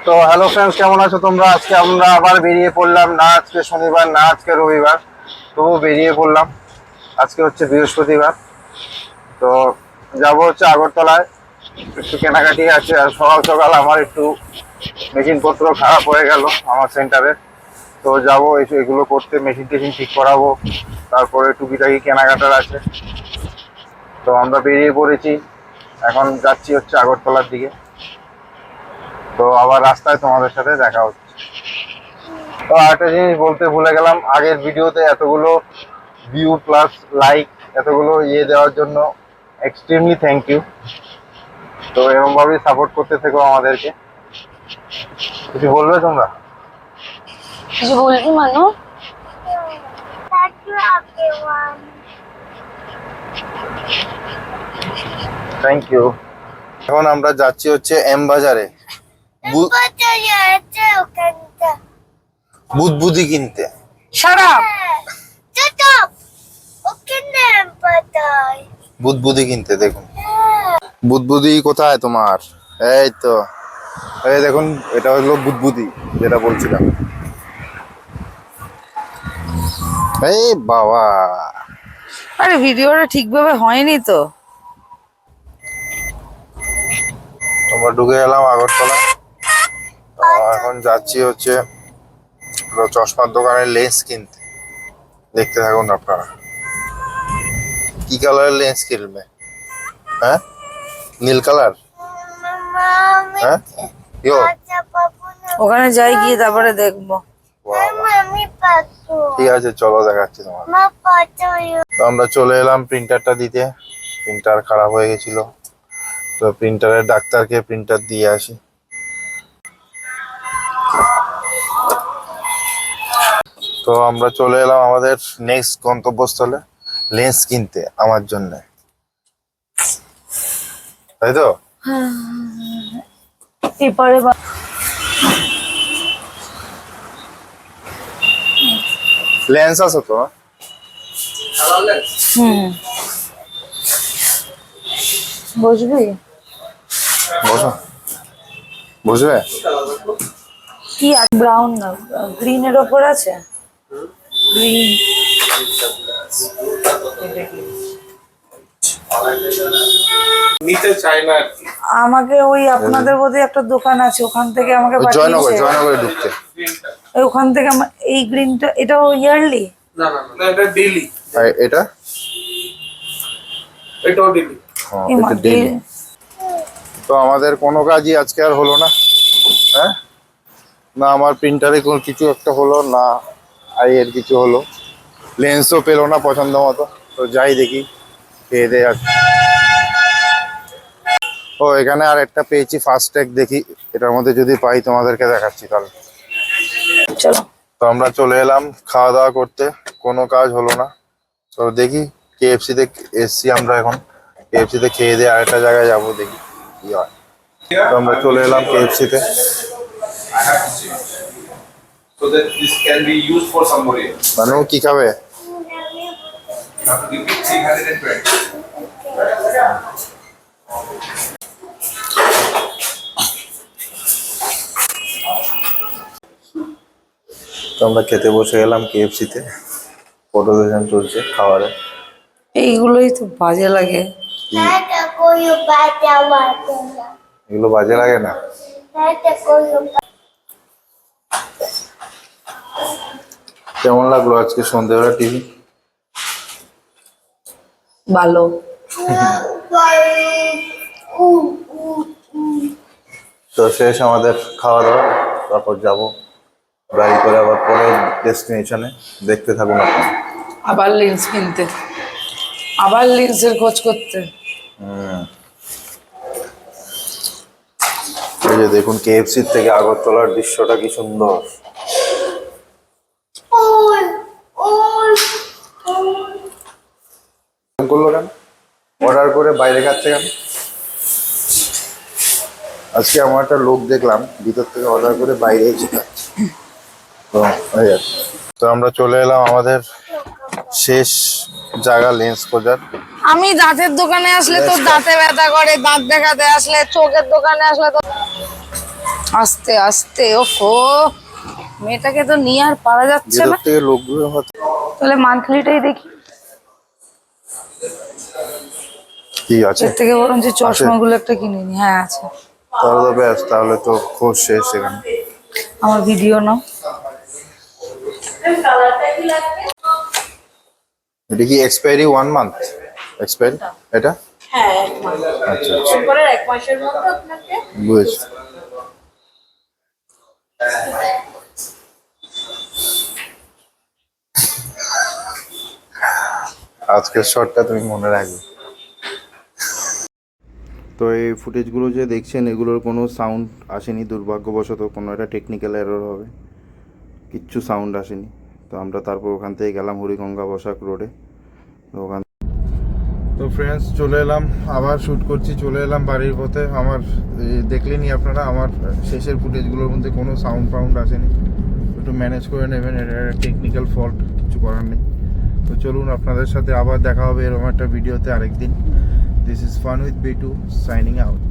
তো hello friends, কেমন আছো তোমরা? আজকে আমরা আবার বেরিয়ে পড়লাম, না আজকে শনিবার না আজকে রবিবার, তবু বেরিয়ে পড়লাম। আজকে হচ্ছে বৃহস্পতিবার। তো যাব হচ্ছে আগরতলায়, একটু কেনাকাটি আছে। আর সকাল সকাল আমার একটু মেশিনপত্র খারাপ হয়ে গেল আমার সেন্টারে। তো যাবো এগুলো করতে, মেশিন টেশিন ঠিক করাবো, তারপরে টুকিটাকি কেনাকাটার আছে। তো আমরা বেরিয়ে পড়েছি, এখন যাচ্ছি হচ্ছে আগরতলার দিকে। তো আবার রাস্তায় তোমাদের সাথে দেখা হচ্ছে। তো আরেকটা জিনিস বলতে ভুলে গেলাম, আগের ভিডিওতে এতগুলো ভিউ প্লাস লাইক, এতগুলো দেওয়ার জন্য এক্সট্রিমলি থ্যাংক ইউ। তো এরকম ভাবেই সাপোর্ট করতে থেকো আমাদেরকে। কিছু বলবে তোমরা? কিছু বলবি মানু? Thank you. এখন আমরা যাচ্ছি হচ্ছে এম বাজারে বুদবুদি কিনতে। শারাপ বুদবুদি কিনতে। দেখুন বুদবুদি কোথায় তোমার? এই তো, এই দেখুন, এটা হলো বুদবুদি যেটা বলছিলাম। এই বাবা, আরে ভিডিওটা ঠিকভাবে হয়নি তো। আমরা ঢুকে গেলাম আগরতলা। এখন যাচ্ছি হচ্ছে চশমার দোকানে লেন্স কিনতে। দেখতে থাকুন আপনারা। কি কালারের লেন্স কিনবে? হ্যাঁ, নীল কালার। হ্যাঁ, ইয়ো। ওখানে যাই, গিয়ে তারপরে দেখবো। ঠিক আছে, চলো দেখাচ্ছি তোমার। তো আমরা চলে এলাম প্রিন্টারটা দিতে। প্রিন্টার খারাপ হয়ে গেছিল, তো প্রিন্টারের ডাক্তারকে প্রিন্টার দিয়ে আসি। তো আমরা চলে এলাম আমাদের নেক্সট গন্তব্যস্থলে, লেন্স কিনতে আমার জন্য, তাই তো? এপারে লেন্স আছে তো? বসবি? বসো, বসবে। কি ব্রাউন না গ্রিনের ওপর আছে? গ্রিন। নিতে চাই না। আমাকে ওই আপনাদের বোধহয় একটা দোকান আছে, ওখান থেকে আমাকে পাঠিয়েছে। জয়নগরে ঢুকতে। ওখান থেকে এই গ্রিনটা, এটাও ইয়ারলি? না না না, এটা ডেইলি। আর এটা? এটাও ডেইলি। এটা daily। তো আমাদের কোনো কাজই আজকে আর হলো না। হ্যাঁ, না আমার প্রিন্টারে কোনো কিছু একটা হলো না, এর কিছু হলো, লেন্সও পেলো না পছন্দ মতো। তো যাই দেখি, খেয়ে দিয়ে আর। ও এখানে আর একটা পেয়েছি ফাস্ট ট্যাগ, দেখি এটার মধ্যে যদি পাই তোমাদেরকে দেখাচ্ছি তাহলে। চলো। তো আমরা চলে এলাম খাওয়া দাওয়া করতে, কোনো কাজ হলো না। তো দেখি, KFC তে এসছি আমরা এখন, KFC তে খেয়ে দিয়ে আরেকটা জায়গায় যাবো, দেখি কি হয়। তো আমরা চলে এলাম KFC তে। I have to see. So that this can be used for somebody else. মানু কি খাবে? You have to give me 320. তো আমরা খেতে বসে গেলাম KFC তে। ফটো সেশন চলছে খাবারে। এইগুলোই তো বাজে লাগে। এগুলো বাজে লাগে না? কেমন লাগলো আজকে সন্ধ্যেবেলা টিভি? ভালো। তো শেষ আমাদের খাওয়া দাওয়া, তারপর যাব গাড়ি করে আবার পরের ডেস্টিনেশনে। দেখতে থাকুন আপনারা। আবার লেন্স কিনতে, আবার লেন্সের খোঁজ করতে। এই যে দেখুন, KFC থেকে আগরতলার দৃশ্যটা কি সুন্দর। করলো কেন? অর্ডার করে বাইরে খাচ্ছে কেন? আজকে আমার একটা লোক দেখলাম ভিতর থেকে অর্ডার করে বাইরে এসে খাচ্ছে। তো আমরা চলে এলাম আমাদের শেষ জায়গা, লেন্স খোঁজার। আমি দাঁতের দোকানে আসলে তোর দাঁতে ব্যথা করে, দাঁত দেখাতে আসলে, চোখের দোকানে আসলে তো আস্তে আস্তে ওফো, মেয়েটাকে তো নিয়ে আর পারা যাচ্ছে না। থেকে লোকগুলো তাহলে মান্থলিটাই দেখি, কি আছে এর থেকে বরং যে চশমাগুলো একটা কিনে নি। হ্যাঁ আছে, তাহলে তো ব্যাস, তাহলে তো খোঁজ শেষ সেখানে। আমার ভিডিও নাও। এটা কি এক্সপায়ারি 1 মান্থ এক্সপায়ারি এটা? হ্যাঁ 1 মাস। আচ্ছা আচ্ছা, এরপরের 1 মাসের মধ্যে আপনাকে বুঝেছি। আজকের শটটা তুমি মনে রাখবে। তো এই ফুটেজগুলো যে দেখছেন এগুলোর কোনো সাউন্ড আসেনি, দুর্ভাগ্যবশত কোনো একটা টেকনিক্যাল এরর হবে, কিচ্ছু সাউন্ড আসেনি। তো আমরা তারপর ওখান থেকে গেলাম হরিগঙ্গা বসাক রোডে। তো ওখান তো ফ্রেন্ডস চলে এলাম, আবার শ্যুট করছি, চলে এলাম বাড়ির পথে। আমার দেখলেনি আপনারা, আমার শেষের ফুটেজগুলোর মধ্যে কোনো সাউন্ড ফাউন্ড আসেনি, একটু ম্যানেজ করে নেবেন, এটা টেকনিক্যাল ফল্ট, কিছু করার নেই। তো চলুন আপনাদের সাথে আবার দেখা হবে এরকম একটা ভিডিওতে আরেকদিন। This is fun with Bittu signing out.